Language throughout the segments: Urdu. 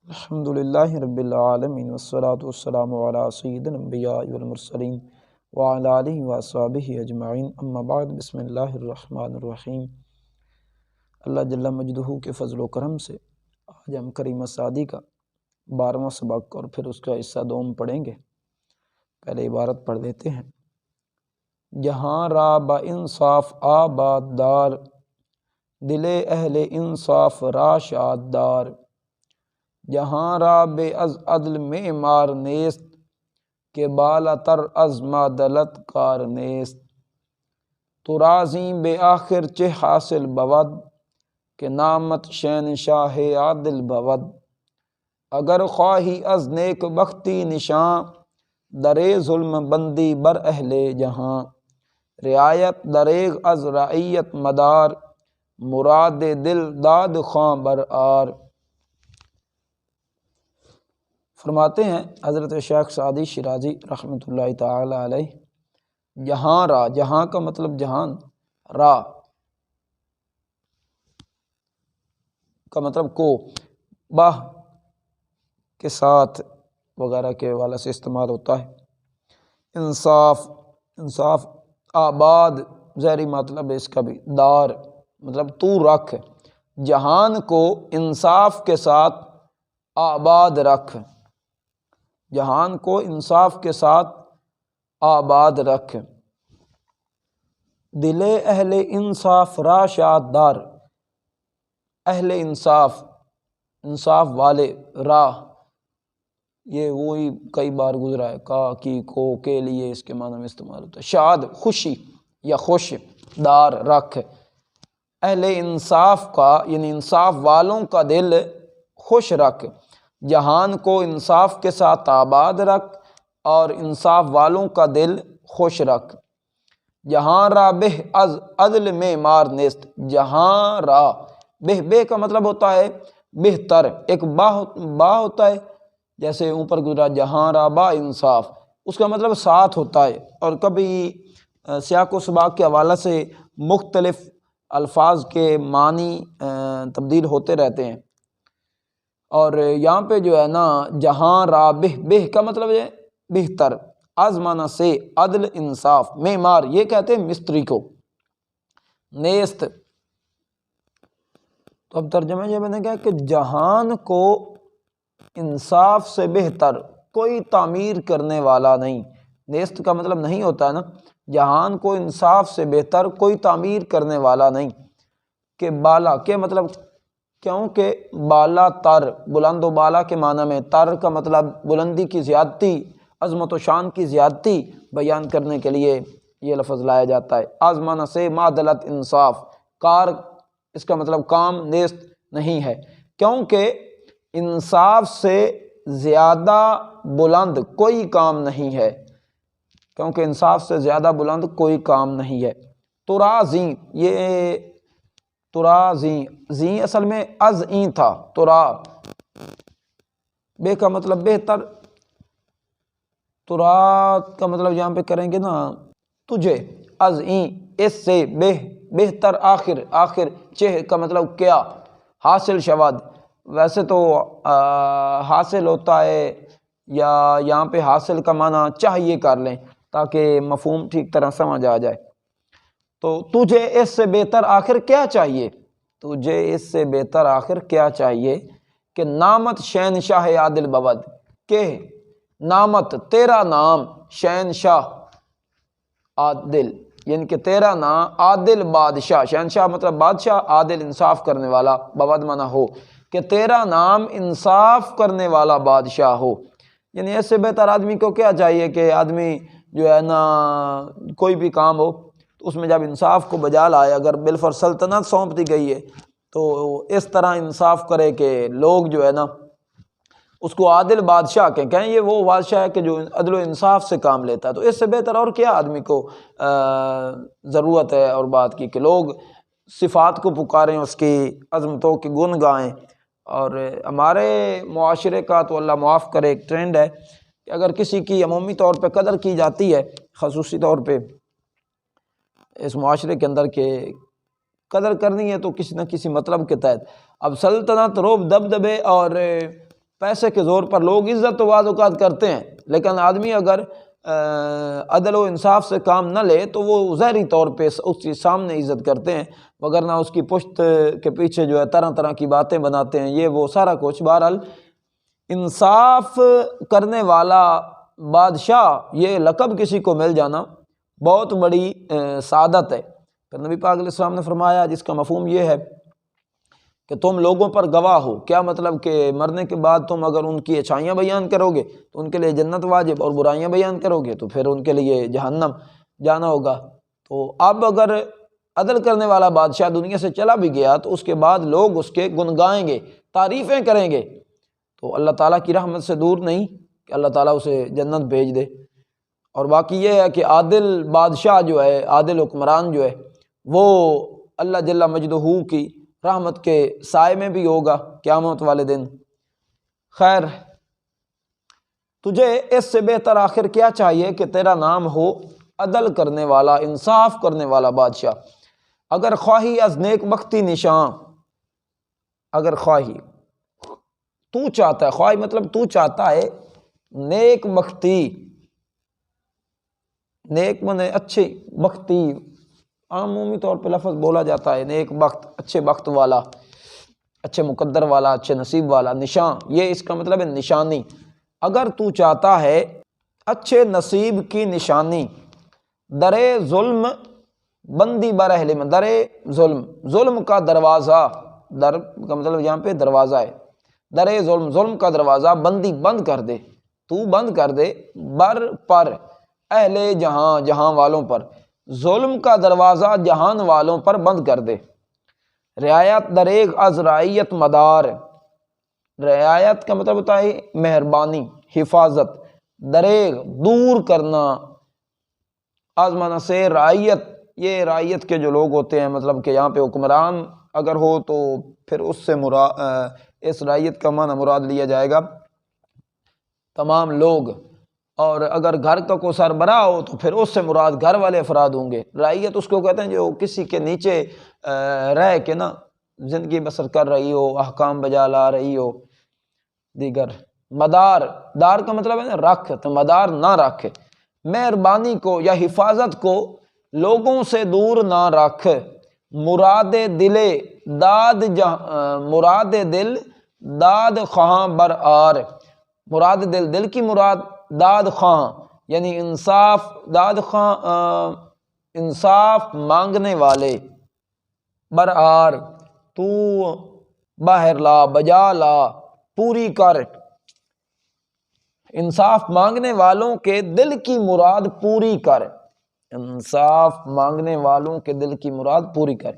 الحمدللہ رب العالمین والصلاة والسلام علی سید الانبیاء والمرسلین وعلی آلہ واصحابہ اجمعین، اما بعد، بسم اللہ الرحمن الرحیم۔ اللہ جل مجدہ کے فضل و کرم سے آج ہم کریمہ سعدی کا 12واں سبق اور پھر اس کا حصہ دوم پڑھیں گے۔ پہلے عبارت پڑھ لیتے ہیں۔ جہاں را با انصاف آباد دار، دل اہل انصاف را شاد دار۔ جہاں را بے از عدل معمار نیست، کہ بالا تر از معدلت کار نیست۔ تو رازی بے آخر چہ حاصل بود، کہ نامت شہنشاہ عادل بود۔ اگر خواہی از نیک بختی نشاں، درے ظلم بندی بر اہل جہاں۔ رعایت دریغ از رعیت مدار، مراد دل داد خواں بر آر۔ فرماتے ہیں حضرت شیخ سعدی شیرازی رحمۃ اللہ تعالی علیہ، جہاں را، جہاں کا مطلب جہان، را کا مطلب کو، باہ کے ساتھ وغیرہ کے حوالے سے استعمال ہوتا ہے۔ انصاف، انصاف، آباد ظاہری مطلب ہے اس کا بھی، دار مطلب تو رکھ، جہان کو انصاف کے ساتھ آباد رکھ، جہان کو انصاف کے ساتھ آباد رکھ۔ دل اہل انصاف را شاد دار، اہل انصاف، انصاف والے، راہ یہ وہی کئی بار گزرا ہے، کا کی کو کے لیے اس کے معنی میں استعمال ہوتا ہے۔ شاد خوشی یا خوش، دار رکھ، اہل انصاف کا یعنی انصاف والوں کا دل خوش رکھ، جہان کو انصاف کے ساتھ آباد رکھ اور انصاف والوں کا دل خوش رکھ۔ جہاں را بہ از عدل معمار نیست، جہاں را، بہ کا مطلب ہوتا ہے بہتر، ایک با ہوتا ہے جیسے اوپر گزرا جہاں را با انصاف، اس کا مطلب ساتھ ہوتا ہے، اور کبھی سیاق و سباق کے حوالے سے مختلف الفاظ کے معنی تبدیل ہوتے رہتے ہیں، اور یہاں پہ جو ہے نا جہاں را بہ کا مطلب ہے بہتر، از معنی سے عدل انصاف، معمار یہ کہتے ہیں مستری کو، نیست تو اب ترجمہ یہ بنے گا کہ جہان کو انصاف سے بہتر کوئی تعمیر کرنے والا نہیں۔ نیست کا مطلب نہیں ہوتا ہے نا، جہان کو انصاف سے بہتر کوئی تعمیر کرنے والا نہیں۔ کہ بالا کے مطلب، کیونکہ بالا تر، بلند و بالا کے معنی میں، تر کا مطلب بلندی کی زیادتی، عظمت و شان کی زیادتی بیان کرنے کے لیے یہ لفظ لایا جاتا ہے۔ آزمانہ سے معدلت انصاف، کار اس کا مطلب کام نیست نہیں ہے، کیونکہ انصاف سے زیادہ بلند کوئی کام نہیں ہے، کیونکہ انصاف سے زیادہ بلند کوئی کام نہیں ہے۔ ترازی، یہ ترازی، زی اصل میں از این تھا، ترا بے کا مطلب بہتر، ترا کا مطلب یہاں پہ کریں گے نا تجھے، از این اس سے، بہتر آخر، آخر چہ کا مطلب کیا، حاصل شود، ویسے تو حاصل ہوتا ہے، یا یہاں پہ حاصل کا معنی چاہیے کر لیں تاکہ مفہوم ٹھیک طرح سمجھ آ جائے۔ تو تجھے اس سے بہتر آخر کیا چاہیے، تجھے اس سے بہتر آخر کیا چاہیے کہ نامت شہنشاہ عادل بود، کہ نامت تیرا نام، شہنشاہ عادل یعنی کہ تیرا نام عادل بادشاہ، شہنشاہ مطلب بادشاہ، عادل انصاف کرنے والا، بود منع ہو، کہ تیرا نام انصاف کرنے والا بادشاہ ہو۔ یعنی اس سے بہتر آدمی کو کیا چاہیے کہ آدمی جو ہے نا کوئی بھی کام ہو تو اس میں جب انصاف کو بجا لائے، اگر بالفرض سلطنت سونپ دی گئی ہے تو اس طرح انصاف کرے کہ لوگ جو ہے نا اس کو عادل بادشاہ کہیں یہ وہ بادشاہ ہے کہ جو عدل و انصاف سے کام لیتا ہے۔ تو اس سے بہتر اور کیا آدمی کو ضرورت ہے اور بات کی کہ لوگ صفات کو پکاریں، اس کی عظمتوں کے گن گائیں۔ اور ہمارے معاشرے کا تو اللہ معاف کرے ایک ٹرینڈ ہے کہ اگر کسی کی عمومی طور پہ قدر کی جاتی ہے، خصوصی طور پہ اس معاشرے کے اندر کہ قدر کرنی ہے تو کسی نہ کسی مطلب کے تحت، اب سلطنت، روب دبدبے اور پیسے کے زور پر لوگ عزت تو بعض اوقات کرتے ہیں، لیکن آدمی اگر عدل و انصاف سے کام نہ لے تو وہ ظاہری طور پہ اس کے سامنے عزت کرتے ہیں، وگرنہ اس کی پشت کے پیچھے جو ہے طرح طرح کی باتیں بناتے ہیں، یہ وہ سارا کچھ۔ بہرحال انصاف کرنے والا بادشاہ یہ لقب کسی کو مل جانا بہت بڑی سعادت ہے۔ پھر نبی پاک علیہ السلام نے فرمایا، جس کا مفہوم یہ ہے کہ تم لوگوں پر گواہ ہو، کیا مطلب کہ مرنے کے بعد تم اگر ان کی اچھائیاں بیان کرو گے تو ان کے لیے جنت واجب، اور برائیاں بیان کرو گے تو پھر ان کے لیے جہنم جانا ہوگا۔ تو اب اگر عدل کرنے والا بادشاہ دنیا سے چلا بھی گیا تو اس کے بعد لوگ اس کے گن گائیں گے، تعریفیں کریں گے، تو اللہ تعالیٰ کی رحمت سے دور نہیں کہ اللہ تعالیٰ اسے جنت بھیج دے۔ اور باقی یہ ہے کہ عادل بادشاہ جو ہے، عادل حکمران جو ہے، وہ اللہ جل مجدہ کی رحمت کے سائے میں بھی ہوگا قیامت والے دن۔ خیر، تجھے اس سے بہتر آخر کیا چاہیے کہ تیرا نام ہو عدل کرنے والا، انصاف کرنے والا بادشاہ۔ اگر خواہی از نیک بختی نشان، اگر خواہی تو چاہتا ہے، خواہی مطلب تو چاہتا ہے نیک بختی، نیک منے اچھی بختی، عمومی طور پہ لفظ بولا جاتا ہے نیک بخت، اچھے بخت والا، اچھے مقدر والا، اچھے نصیب والا، نشان، یہ اس کا مطلب ہے نشانی۔ اگر تو چاہتا ہے اچھے نصیب کی نشانی، درے ظلم بندی برحل میں، درے ظلم، ظلم کا دروازہ، در کا مطلب یہاں پہ دروازہ ہے، درے ظلم، ظلم کا دروازہ بندی بند کر دے، تو بند کر دے، بر پر اہل جہاں، جہاں والوں پر، ظلم کا دروازہ جہان والوں پر بند کر دے۔ رعایت دریغ از رعیت مدار، رعایت کا مطلب ہوتا ہے مہربانی، حفاظت، دریغ دور کرنا، آزمانہ سے رعیت، یہ رعیت کے جو لوگ ہوتے ہیں، مطلب کہ یہاں پہ حکمران اگر ہو تو پھر اس سے اس رعیت کا معنی مراد لیا جائے گا تمام لوگ، اور اگر گھر کا کوئی سربراہ ہو تو پھر اس سے مراد گھر والے افراد ہوں گے۔ رعیت اس کو کہتے ہیں جو کسی کے نیچے رہ کے نا زندگی بسر کر رہی ہو، احکام بجا لا رہی ہو دیگر۔ مدار، دار کا مطلب ہے نا رکھ، تو مدار نہ رکھ، مہربانی کو یا حفاظت کو لوگوں سے دور نہ رکھ۔ مراد دل داد مراد دل داد خواہاں بر آر، مراد دل، دل کی مراد داد خواہاں یعنی انصاف، داد خواہاں انصاف مانگنے والے، بر آر تو باہر لا، بجا لا، پوری کر، انصاف مانگنے والوں کے دل کی مراد پوری کر، انصاف مانگنے والوں کے دل کی مراد پوری کر،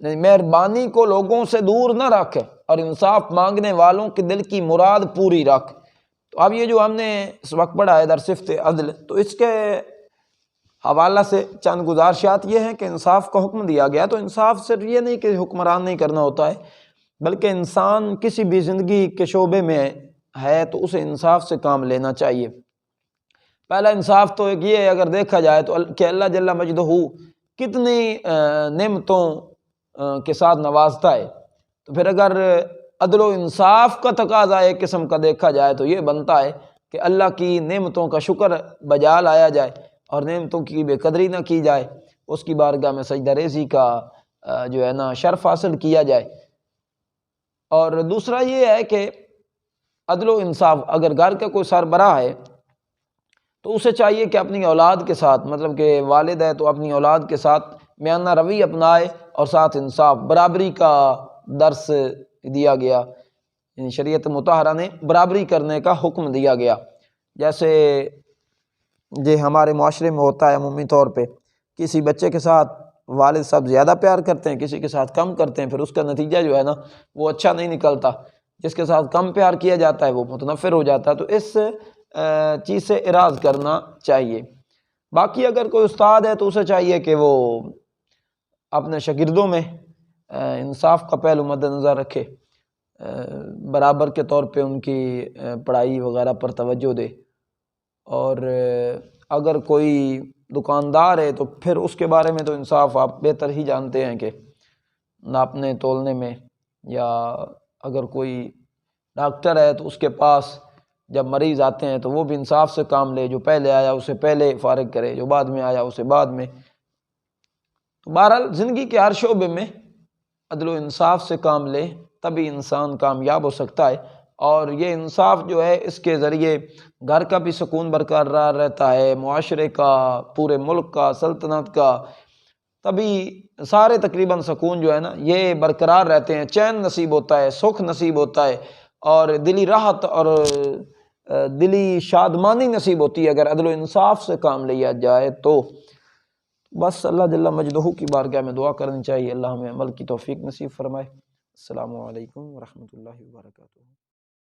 مہربانی کو لوگوں سے دور نہ رکھ اور انصاف مانگنے والوں کے دل کی مراد پوری رکھ۔ تو اب یہ جو ہم نے اس وقت پڑھا ہے در صفت عدل، تو اس کے حوالہ سے چند گزارشات یہ ہیں کہ انصاف کا حکم دیا گیا، تو انصاف صرف یہ نہیں کہ حکمران نہیں کرنا ہوتا ہے، بلکہ انسان کسی بھی زندگی کے شعبے میں ہے تو اسے انصاف سے کام لینا چاہیے۔ پہلا انصاف تو ایک یہ ہے، اگر دیکھا جائے تو کہ اللہ جل مجدہ کتنی نعمتوں کے ساتھ نوازتا ہے، تو پھر اگر عدل و انصاف کا تقاضا ایک قسم کا دیکھا جائے تو یہ بنتا ہے کہ اللہ کی نعمتوں کا شکر بجا لایا جائے اور نعمتوں کی بے قدری نہ کی جائے، اس کی بارگاہ میں سجدہ ریزی کا جو ہے نا شرف حاصل کیا جائے۔ اور دوسرا یہ ہے کہ عدل و انصاف، اگر گھر کا کوئی سربراہ ہے تو اسے چاہیے کہ اپنی اولاد کے ساتھ، مطلب کہ والد ہے تو اپنی اولاد کے ساتھ میانہ روی اپنائے اور ساتھ انصاف، برابری کا درس دیا گیا، یعنی شریعت مطہرہ نے برابری کرنے کا حکم دیا گیا۔ جیسے یہ ہمارے معاشرے میں ہوتا ہے عمومی طور پہ، کسی بچے کے ساتھ والد صاحب زیادہ پیار کرتے ہیں، کسی کے ساتھ کم کرتے ہیں، پھر اس کا نتیجہ جو ہے نا وہ اچھا نہیں نکلتا، جس کے ساتھ کم پیار کیا جاتا ہے وہ متنفر ہو جاتا ہے، تو اس چیز سے اعراض کرنا چاہیے۔ باقی اگر کوئی استاد ہے تو اسے چاہیے کہ وہ اپنے شاگردوں میں انصاف کا پہلو مد نظر رکھے، برابر کے طور پہ ان کی پڑھائی وغیرہ پر توجہ دے، اور اگر کوئی دکاندار ہے تو پھر اس کے بارے میں تو انصاف آپ بہتر ہی جانتے ہیں کہ ناپنے تولنے میں، یا اگر کوئی ڈاکٹر ہے تو اس کے پاس جب مریض آتے ہیں تو وہ بھی انصاف سے کام لے، جو پہلے آیا اسے پہلے فارغ کرے، جو بعد میں آیا اسے بعد میں۔ تو بہرحال زندگی کے ہر شعبے میں عدل و انصاف سے کام لے، تبھی انسان کامیاب ہو سکتا ہے۔ اور یہ انصاف جو ہے اس کے ذریعے گھر کا بھی سکون برقرار رہتا ہے، معاشرے کا، پورے ملک کا، سلطنت کا، تبھی سارے تقریباً سکون جو ہے نا یہ برقرار رہتے ہیں، چین نصیب ہوتا ہے، سکھ نصیب ہوتا ہے، اور دلی راحت اور دلی شادمانی نصیب ہوتی ہے اگر عدل و انصاف سے کام لیا جائے تو۔ بس اللہ جل مجدہ کی بارگاہ میں دعا کرنی چاہیے، اللہ ہمیں عمل کی توفیق نصیب فرمائے۔ السلام علیکم ورحمۃ اللہ وبرکاتہ۔